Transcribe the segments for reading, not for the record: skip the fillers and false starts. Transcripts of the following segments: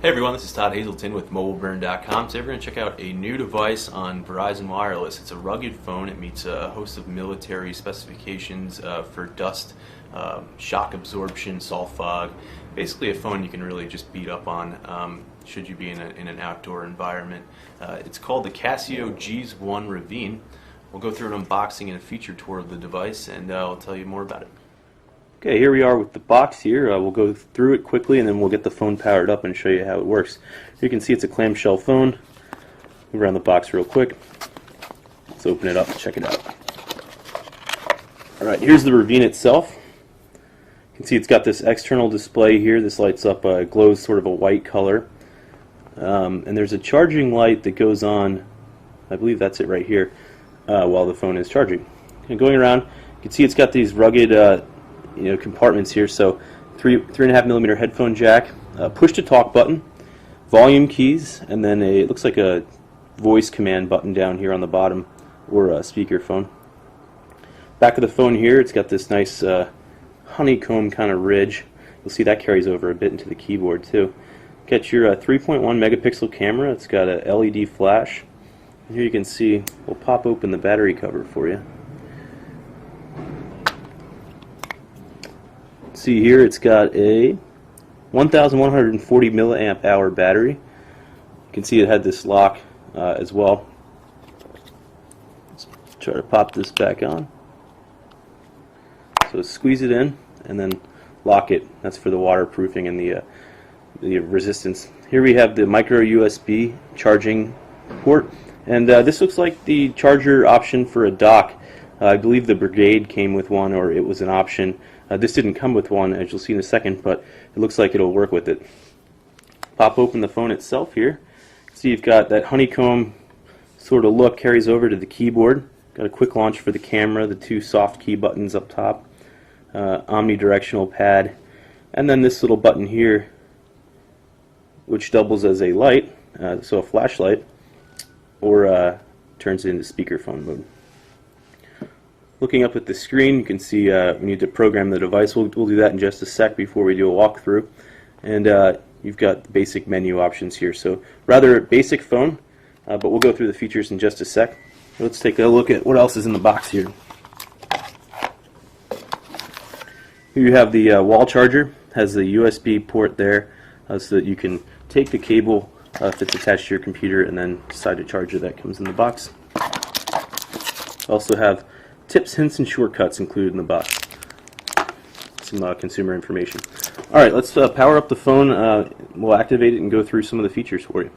Hey everyone, this is Todd Hazelton with MobileBurn.com. Today we're going to check out a new device on Verizon Wireless. It's a rugged phone. It meets a host of military specifications for dust, shock absorption, salt fog. Basically a phone you can really just beat up on should you be in an outdoor environment. It's called the Casio GS1 Ravine. We'll go through an unboxing and a feature tour of the device, and I'll tell you more about it. Okay, here we are with the box here. We'll go through it quickly and then we'll get the phone powered up and show you how it works. You can see it's a clamshell phone. Move around the box real quick. Let's open it up and check it out. Alright, here's the Ravine itself. You can see it's got this external display here. This lights up, glows sort of a white color. And there's a charging light that goes on, I believe that's it right here, while the phone is charging. And going around, you can see it's got these rugged compartments here. So 3.5mm headphone jack, push to talk button, volume keys, and then it looks like a voice command button down here on the bottom, or a speakerphone. Back of the phone here, it's got this nice honeycomb kind of ridge. You'll see that carries over a bit into the keyboard too. Got your 3.1 megapixel camera. It's got a LED flash. And here you can see, we'll pop open the battery cover for you. See here, it's got a 1140 milliamp hour battery. You can see it had this lock as well. Let's try to pop this back on. So squeeze it in and then lock it. That's for the waterproofing and the resistance. Here we have the micro USB charging port, and this looks like the charger option for a dock. I believe the Brigade came with one, or it was an option. This didn't come with one, as you'll see in a second, but it looks like it'll work with it. Pop open the phone itself here. See, you've got that honeycomb sort of look carries over to the keyboard. Got a quick launch for the camera, the two soft key buttons up top, omnidirectional pad, and then this little button here, which doubles as a light, so a flashlight, or turns it into speakerphone mode. Looking up at the screen, you can see we need to program the device. We'll do that in just a sec before we do a walkthrough. And you've got the basic menu options here. So rather basic phone, but we'll go through the features in just a sec. Let's take a look at what else is in the box here. Here you have the wall charger. Has the USB port there so that you can take the cable if it's attached to your computer and then decide to charge it. That comes in the box. Also have tips, hints, and shortcuts included in the box. Some consumer information. Alright, let's power up the phone. We'll activate it and go through some of the features for you.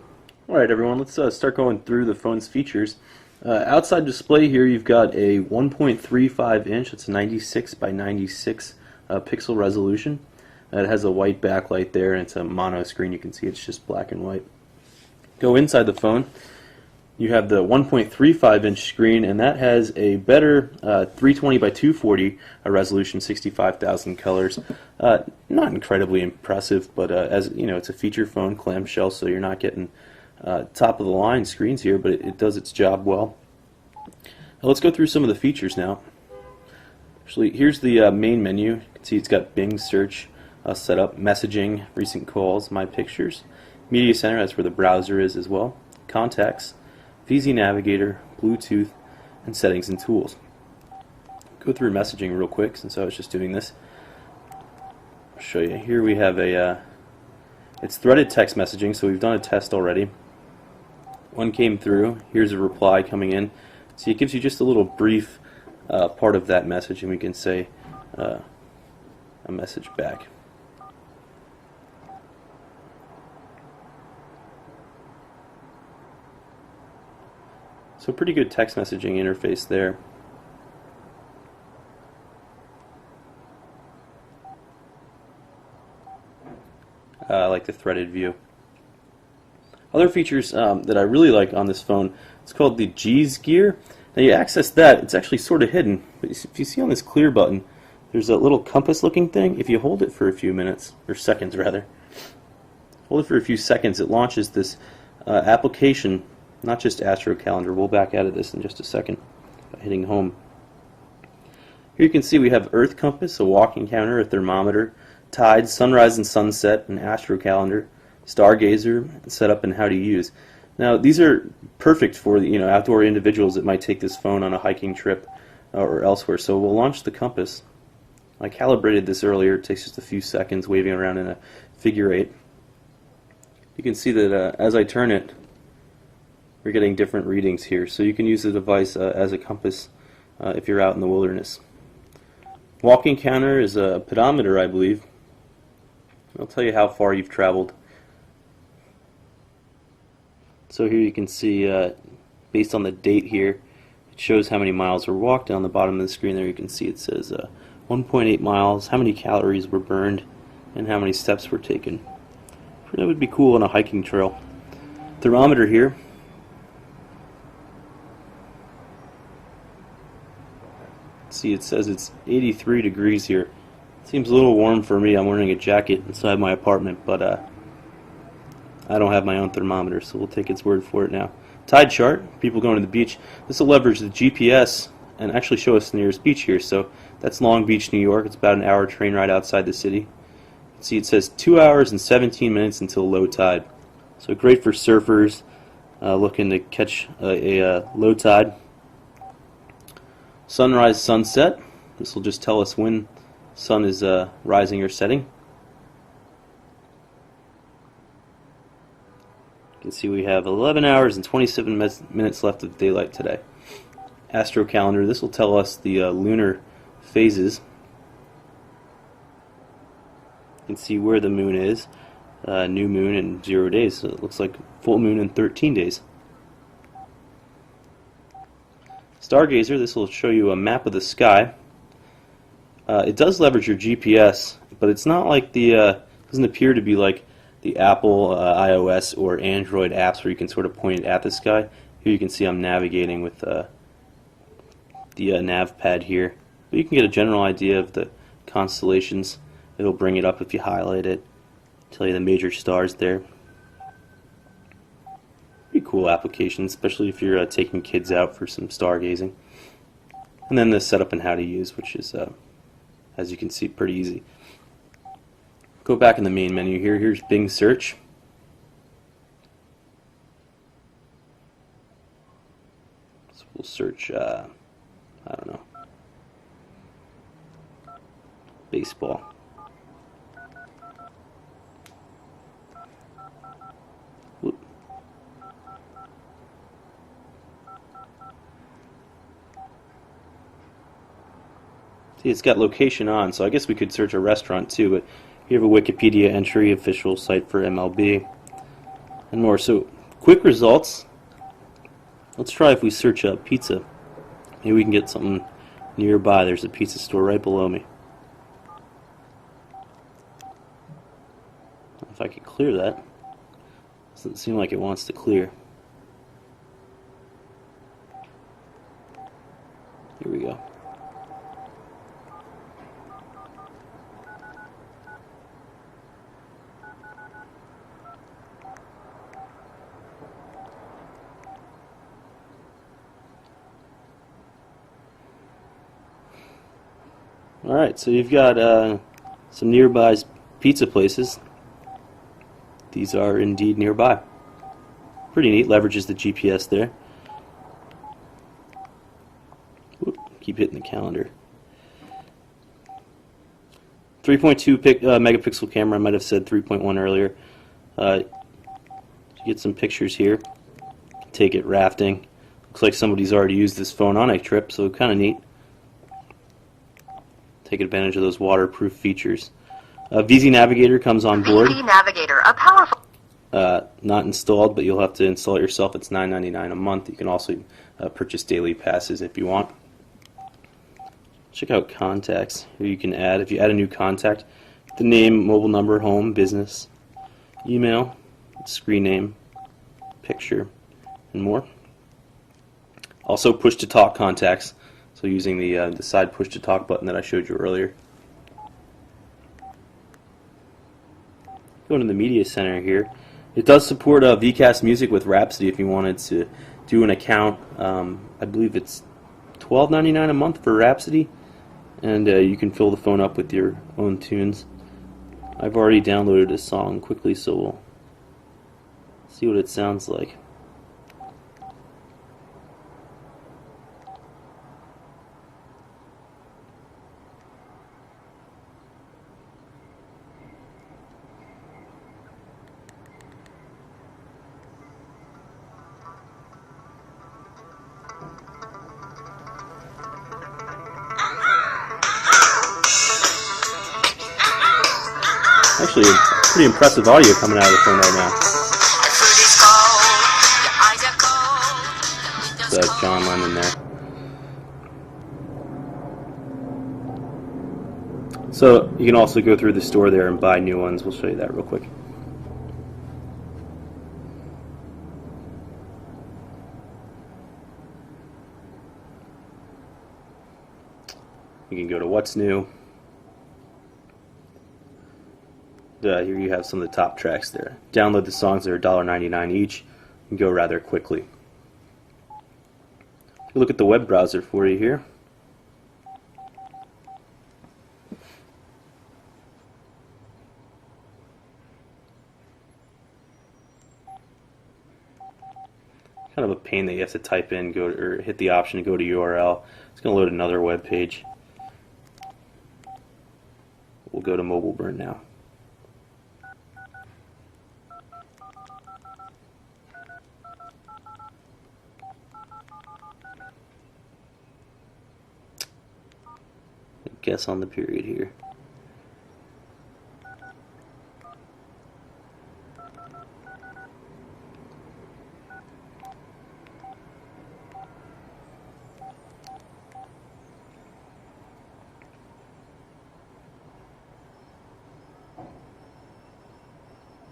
Alright everyone, let's start going through the phone's features. Outside display here, you've got a 1.35 inch, it's a 96 by 96 pixel resolution. It has a white backlight there, and it's a mono screen. You can see it's just black and white. Go inside the phone. You have the 1.35 inch screen, and that has a better 320 by 240 resolution, 65,000 colors. Not incredibly impressive, but as you know, it's a feature phone, clamshell, so you're not getting top of the line screens here, but it does its job well. Now let's go through some of the features now. Actually, here's the main menu. You can see it's got Bing search set up, messaging, recent calls, my pictures, media center, that's where the browser is as well, contacts, VZ Navigator, Bluetooth, and settings and tools. Go through messaging real quick since I was just doing this. I'll show you. Here we have it's threaded text messaging, so we've done a test already. One came through. Here's a reply coming in. See, it gives you just a little brief part of that message, and we can say a message back. So pretty good text messaging interface there. I like the threaded view. Other features that I really like on this phone, it's called the G's gear. Now you access that, it's actually sort of hidden, but if you see on this clear button, there's a little compass looking thing. If you hold it for a few minutes, or seconds rather, hold it for a few seconds, it launches this application. Not just Astro Calendar. We'll back out of this in just a second by hitting home. Here you can see we have Earth Compass, a walking counter, a thermometer, tides, sunrise and sunset, an Astro Calendar, Stargazer, setup, and how to use. Now, these are perfect for outdoor individuals that might take this phone on a hiking trip or elsewhere. So we'll launch the compass. I calibrated this earlier. It takes just a few seconds waving around in a figure 8. You can see that as I turn it, we're getting different readings here. So you can use the device as a compass if you're out in the wilderness. Walking counter is a pedometer, I believe. I'll tell you how far you've traveled. So here you can see, based on the date here, it shows how many miles were walked. On the bottom of the screen there you can see it says 1.8 miles, how many calories were burned, and how many steps were taken. That would be cool on a hiking trail. Thermometer here. See, it says it's 83 degrees here. Seems a little warm for me. I'm wearing a jacket inside my apartment, but I don't have my own thermometer, so we'll take its word for it now. Tide chart, people going to the beach. This will leverage the GPS and actually show us the nearest beach here. So that's Long Beach, New York. It's about an hour train ride outside the city. See, it says 2 hours and 17 minutes until low tide. So great for surfers looking to catch a low tide. Sunrise, sunset. This will just tell us when sun is rising or setting. You can see we have 11 hours and 27 minutes left of daylight today. Astro calendar. This will tell us the lunar phases. You can see where the moon is. New moon in 0 days. So it looks like full moon in 13 days. Stargazer. This will show you a map of the sky. It does leverage your GPS, but it's not like doesn't appear to be like the Apple iOS or Android apps where you can sort of point it at the sky. Here you can see I'm navigating with the nav pad here. But you can get a general idea of the constellations. It'll bring it up if you highlight it, tell you the major stars there. Pretty cool application, especially if you're taking kids out for some stargazing. And then the setup and how to use, which is, as you can see, pretty easy. Go back in the main menu here. Here's Bing Search. So we'll search, I don't know, baseball. Whoop. See, it's got location on, so I guess we could search a restaurant too, but you have a Wikipedia entry, official site for MLB, and more. So, quick results. Let's try if we search pizza. Maybe we can get something nearby. There's a pizza store right below me. If I could clear that. Doesn't seem like it wants to clear. Here we go. Alright, so you've got some nearby pizza places. These are indeed nearby. Pretty neat, leverages the GPS there. Whoop, keep hitting the calendar. 3.2 megapixel camera, I might have said 3.1 earlier. You get some pictures here. Take it rafting. Looks like somebody's already used this phone on a trip, so kind of neat. Take advantage of those waterproof features. VZ Navigator comes on board. VZ Navigator, a powerful... Not installed, but you'll have to install it yourself. It's $9.99 a month. You can also purchase daily passes if you want. Check out contacts. Here you can add, if you add a new contact, the name, mobile number, home, business, email, screen name, picture, and more. Also push-to-talk contacts. So using the side push-to-talk button that I showed you earlier. Going to the media center here. It does support VCast Music with Rhapsody if you wanted to do an account. I believe it's $12.99 a month for Rhapsody, and you can fill the phone up with your own tunes. I've already downloaded a song quickly, so we'll See what it sounds like. Actually, pretty impressive audio coming out of the phone right now. It's John Lennon there. So you can also go through the store there and buy new ones. We'll show you that real quick. You can go to What's New. Here you have some of the top tracks there. Download the songs that are $1.99 each and go rather quickly. Look at the web browser for you here. Kind of a pain that you have to type in, or hit the option to go to URL. It's going to load another web page. We'll go to Mobile Burn now. Guess on the period here.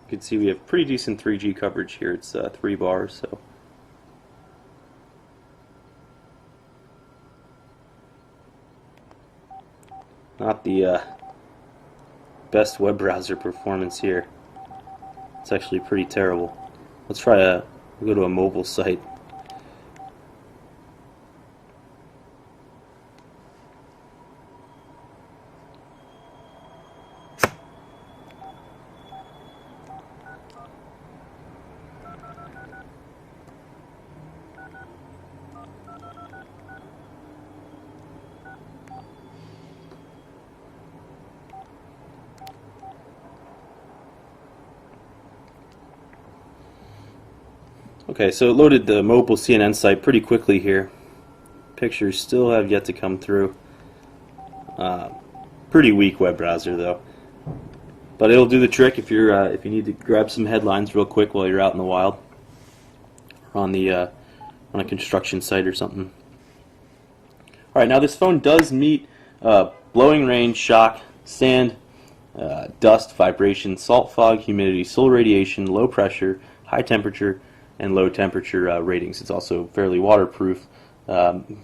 You can see we have pretty decent 3G coverage here. It's 3 bars, so not the best web browser performance here. It's actually pretty terrible. Let's try go to a mobile site. Okay, so it loaded the mobile CNN site pretty quickly here. Pictures still have yet to come through. Pretty weak web browser though, but it'll do the trick if you need to grab some headlines real quick while you're out in the wild, or on a construction site or something. All right, now this phone does meet blowing rain, shock, sand, dust, vibration, salt, fog, humidity, solar radiation, low pressure, high temperature, and low temperature ratings. It's also fairly waterproof,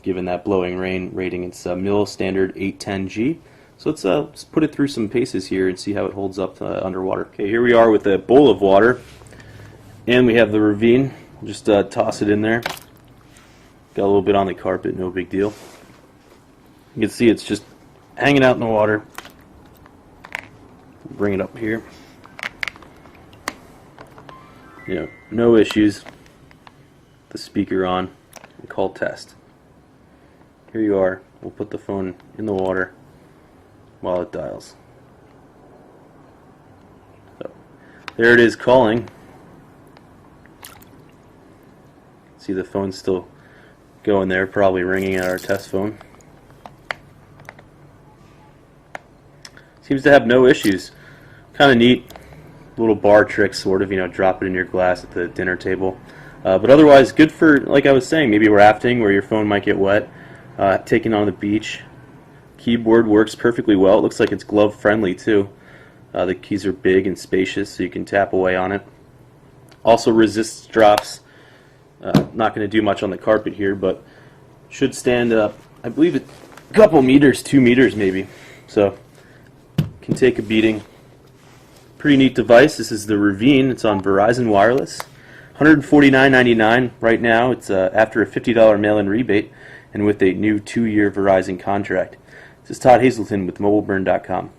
given that blowing rain rating. It's mil standard 810G. So let's put it through some paces here and see how it holds up underwater. Okay, here we are with a bowl of water, and we have the Ravine. Just toss it in there. Got a little bit on the carpet, no big deal. You can see it's just hanging out in the water. Bring it up here. No issues. The speaker on. And call test. Here you are. We'll put the phone in the water while it dials. So there it is calling. See the phone still going there, probably ringing at our test phone. Seems to have no issues. Kind of neat. Little bar trick, sort of, drop it in your glass at the dinner table. But otherwise, good for, like I was saying, maybe rafting where your phone might get wet, taking on the beach. Keyboard works perfectly well. It looks like it's glove friendly too. The keys are big and spacious, so you can tap away on it. Also resists drops. Not going to do much on the carpet here, but should stand up, I believe, a couple meters, 2 meters maybe. So can take a beating. Pretty neat device. This is the Ravine. It's on Verizon Wireless. $149.99 right now. It's after a $50 mail-in rebate and with a new 2-year Verizon contract. This is Todd Hazelton with MobileBurn.com.